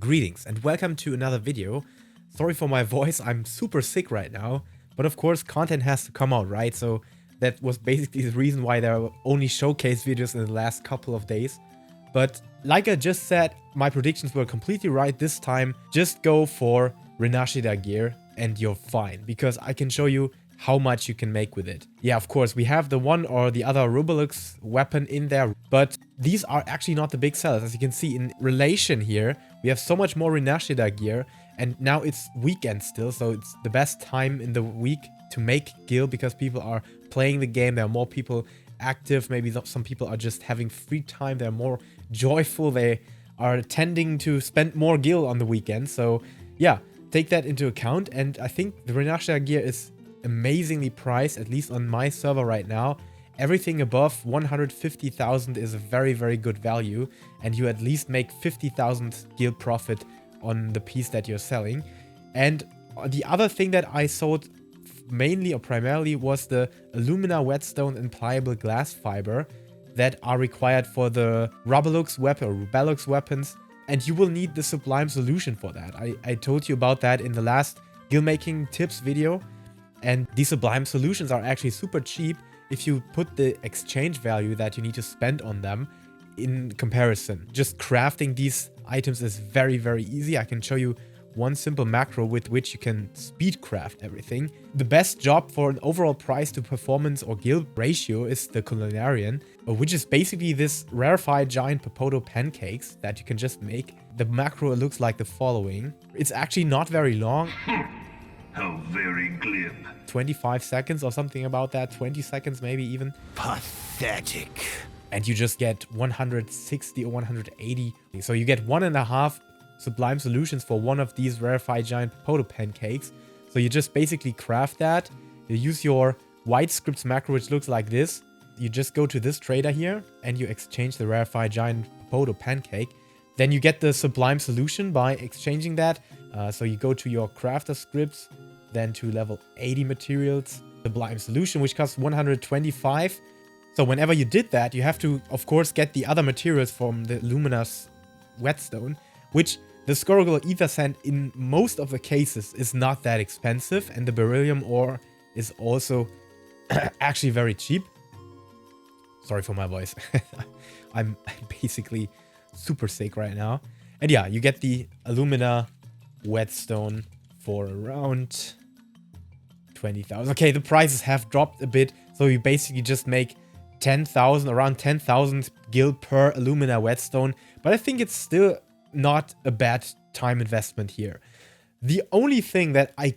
Greetings and welcome to another video. Sorry for my voice, I'm super sick right now, but of course content has to come out, right? So that was basically the reason why there were only showcase videos in the last couple of days. But like I just said, my predictions were completely right this time. Just go for Renashida gear and you're fine, because I can show you how much you can make with it. Yeah, of course, we have the one or the other Rubellox weapon in there, but these are actually not the big sellers. As you can see in relation here, we have so much more Renashida gear, and now it's weekend still, so it's the best time in the week to make Gil because people are playing the game. There are more people active. Maybe some people are just having free time. They're more joyful. They are tending to spend more Gil on the weekend. So yeah, take that into account. And I think the Renashida gear is amazingly priced, at least on my server right now. Everything above 150,000 is a very, very good value, and you at least make 50,000 Gil profit on the piece that you're selling. And the other thing that I sold mainly or primarily was the alumina, whetstone, and pliable glass fiber that are required for the Rubellox weapon or Rubellox weapons, and you will need the sublime solution for that. I told you about that in the last Gil-making tips video. And these sublime solutions are actually super cheap if you put the exchange value that you need to spend on them in comparison. Just crafting these items is very, very easy. I can show you one simple macro with which you can speed craft everything. The best job for an overall price to performance or Gil ratio is the Culinarian, which is basically this rarefied giant Popoto pancakes that you can just make. The macro looks like the following. It's actually not very long. How very glib. 25 seconds or something about that. 20 seconds maybe even. Pathetic. And you just get 160 or 180. So you get 1.5 sublime solutions for one of these rarefied giant Popoto pancakes. So you just basically craft that. You use your white Scrips macro, which looks like this. You just go to this trader here and you exchange the rarefied giant Popoto pancake. Then you get the sublime solution by exchanging that. So you go to your crafter scripts, then to level 80 materials, sublime solution, which costs 125. So whenever you did that, you have to, of course, get the other materials from the luminous whetstone, which the Scorogol ether sand in most of the cases is not that expensive, and the beryllium ore is also actually very cheap. Sorry for my voice. I'm basically super sick right now. And yeah, you get the alumina whetstone for around 20,000. Okay, the prices have dropped a bit, so you basically just make 10,000, around 10,000 Gil per alumina whetstone, but I think it's still not a bad time investment here. The only thing that I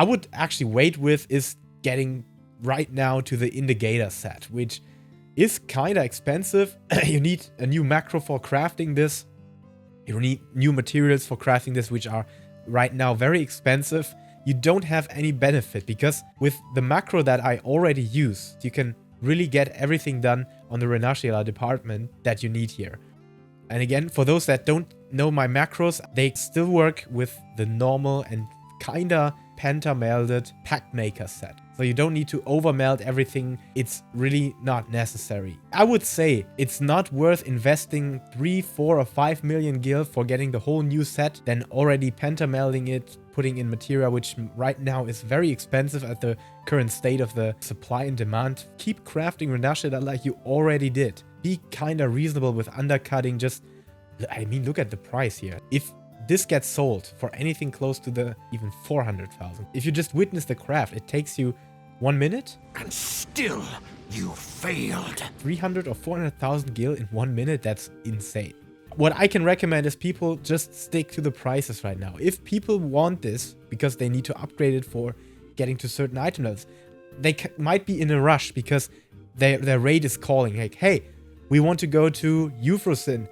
would actually wait with is getting right now to the Indicator set, which is kind of expensive. You need a new macro for crafting this. You need new materials for crafting this, which are right now very expensive. You don't have any benefit because with the macro that I already used, you can really get everything done on the Renashida department that you need here. And again, for those that don't know my macros, they still work with the normal and kinda penta-melded pack maker set. So you don't need to over-meld everything. It's really not necessary. I would say it's not worth investing 3, 4, or 5 million Gil for getting the whole new set, then already penta-melding it, putting in material, which right now is very expensive at the current state of the supply and demand. Keep crafting Renashida like you already did. Be kinda reasonable with undercutting. Just, I mean, look at the price here. If this gets sold for anything close to the even 400,000. If you just witness the craft, it takes you 1 minute. And still, you failed. 300 or 400,000 Gil in 1 minute, that's insane. What I can recommend is people just stick to the prices right now. If people want this because they need to upgrade it for getting to certain item levels, they might be in a rush because their raid is calling. Like, hey, we want to go to Euphrosin.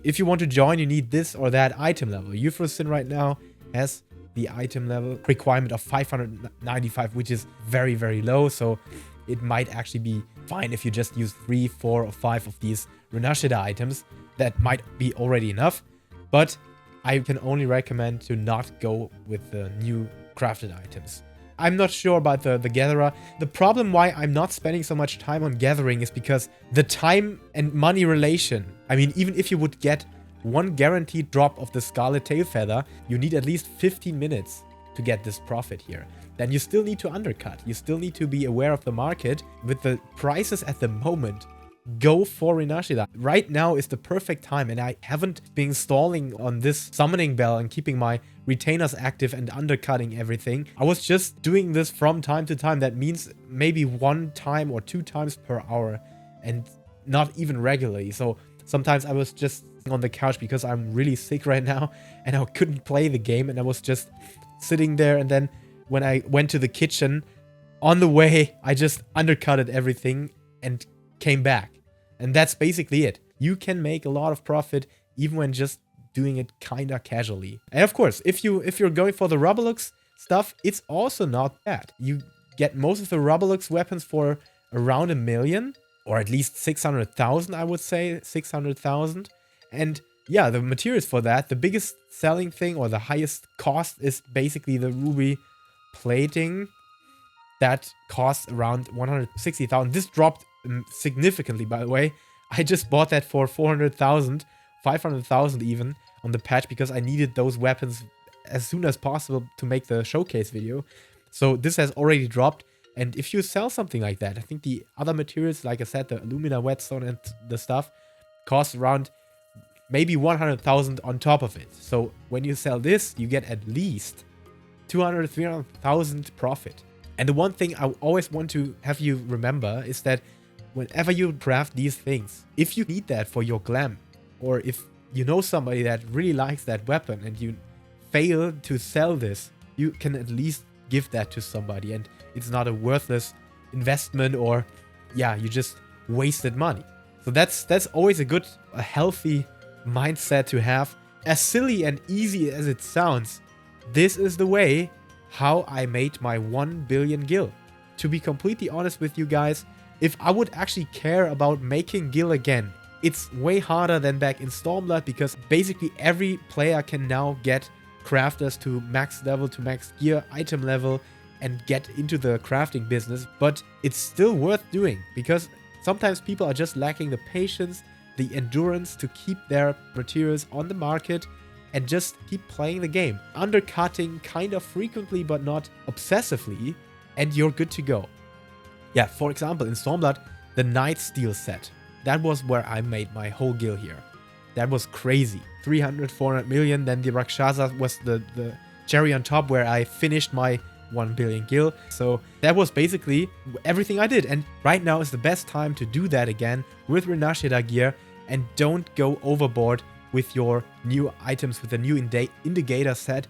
If you want to join, you need this or that item level. Euphrosin right now has the item level requirement of 595, which is very, very low. So it might actually be fine if you just use 3, 4, or 5 of these Renashida items. That might be already enough. But I can only recommend to not go with the new crafted items. I'm not sure about the gatherer. The problem why I'm not spending so much time on gathering is because the time and money relation. I mean, even if you would get one guaranteed drop of the Scarlet Tail Feather, you need at least 15 minutes to get this profit here. Then you still need to undercut. You still need to be aware of the market. With the prices at the moment, go for Rinashida. Right now is the perfect time, and I haven't been stalling on this summoning bell and keeping my retainers active and undercutting everything. I was just doing this from time to time. That means maybe 1 time or 2 times per hour, and not even regularly. So sometimes I was just on the couch because I'm really sick right now and I couldn't play the game, and I was just sitting there, and then when I went to the kitchen, on the way, I just undercutted everything and came back. And that's basically it. You can make a lot of profit even when just doing it kinda casually. And of course, if you're going for the Rubellox stuff, it's also not bad. You get most of the Rubellox weapons for around 1 million, or at least 600,000, I would say, 600,000. And yeah, the materials for that, the biggest selling thing or the highest cost is basically the ruby plating. That costs around 160,000. This dropped significantly, by the way. I just bought that for 400,000, 500,000 even on the patch because I needed those weapons as soon as possible to make the showcase video. So this has already dropped. And if you sell something like that, I think the other materials, like I said, the alumina whetstone and the stuff, cost around maybe 100,000 on top of it. So when you sell this, you get at least 200, 300,000 profit. And the one thing I always want to have you remember is that whenever you craft these things, if you need that for your glam, or if you know somebody that really likes that weapon and you fail to sell this, you can at least give that to somebody, and it's not a worthless investment, or yeah, you just wasted money. So that's always a healthy mindset to have. As silly and easy as it sounds, this is the way how I made my 1 billion gil. To be completely honest with you guys, if I would actually care about making gil again, it's way harder than back in Stormblood, because basically every player can now get crafters to max level, to max gear, item level, and get into the crafting business. But it's still worth doing, because sometimes people are just lacking the patience, the endurance to keep their materials on the market and just keep playing the game. Undercutting kind of frequently, but not obsessively, and you're good to go. Yeah, for example, in Stormblood, the Night Steel set. That was where I made my whole gil here. That was crazy. 300, 400 million. Then the Rakshasa was the cherry on top, where I finished my 1 billion gil. So that was basically everything I did. And right now is the best time to do that again with Rinashida gear, and don't go overboard with your new items, with the new indicator set.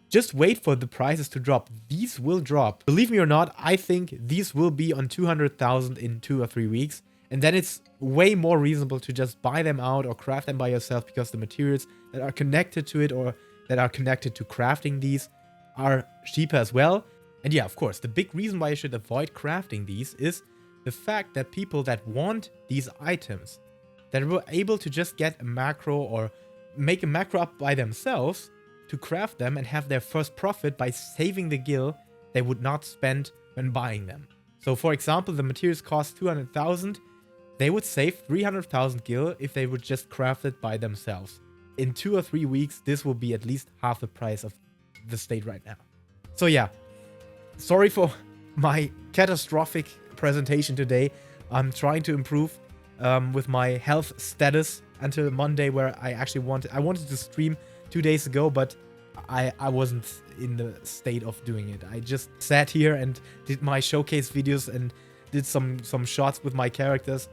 Just wait for the prices to drop. These will drop. Believe me or not, I think these will be on 200,000 in 2 or 3 weeks. And then it's way more reasonable to just buy them out or craft them by yourself, because the materials that are connected to it or that are connected to crafting these are cheaper as well. And yeah, of course, the big reason why you should avoid crafting these is the fact that people that want these items, that were able to just get a macro or make a macro up by themselves to craft them and have their first profit by saving the gil they would not spend when buying them. So for example, the materials cost 200,000. They would save 300,000 gil if they would just craft it by themselves. In 2 or 3 weeks, this will be at least half the price of the state right now. So yeah, sorry for my catastrophic presentation today. I'm trying to improve with my health status until Monday, where I wanted to stream 2 days ago, but I wasn't in the state of doing it. I just sat here and did my showcase videos and did some shots with my characters,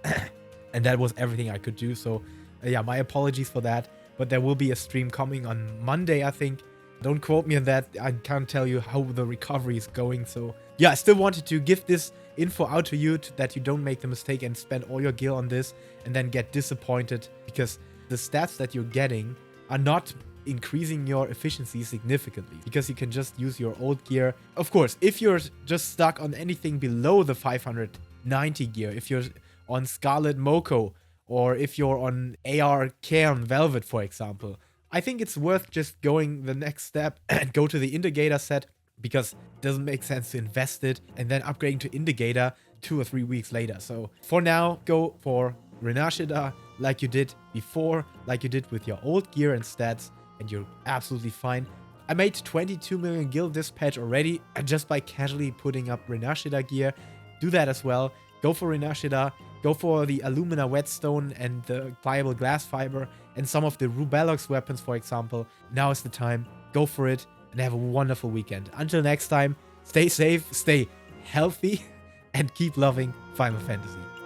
and that was everything I could do. So yeah, my apologies for that, but there will be a stream coming on Monday, I think. Don't quote me on that. I can't tell you how the recovery is going. So yeah, I still wanted to give this info out to you, that you don't make the mistake and spend all your gil on this and then get disappointed, because the stats that you're getting are not increasing your efficiency significantly, because you can just use your old gear. Of course, if you're just stuck on anything below the 590 gear, if you're on Scarlet Moko, or if you're on AR Cairn Velvet, for example, I think it's worth just going the next step and go to the indicator set, because it doesn't make sense to invest it and then upgrading to indicator 2 or 3 weeks later. So for now, go for Renashida like you did before, like you did with your old gear and stats, and you're absolutely fine. I made 22 million gil this patch already, and just by casually putting up Renashida gear. Do that as well. Go for Renashida, go for the Alumina Whetstone and the Pliable Glass Fiber, and some of the Rubellox weapons, for example. Now is the time. Go for it, and have a wonderful weekend. Until next time, stay safe, stay healthy, and keep loving Final Fantasy.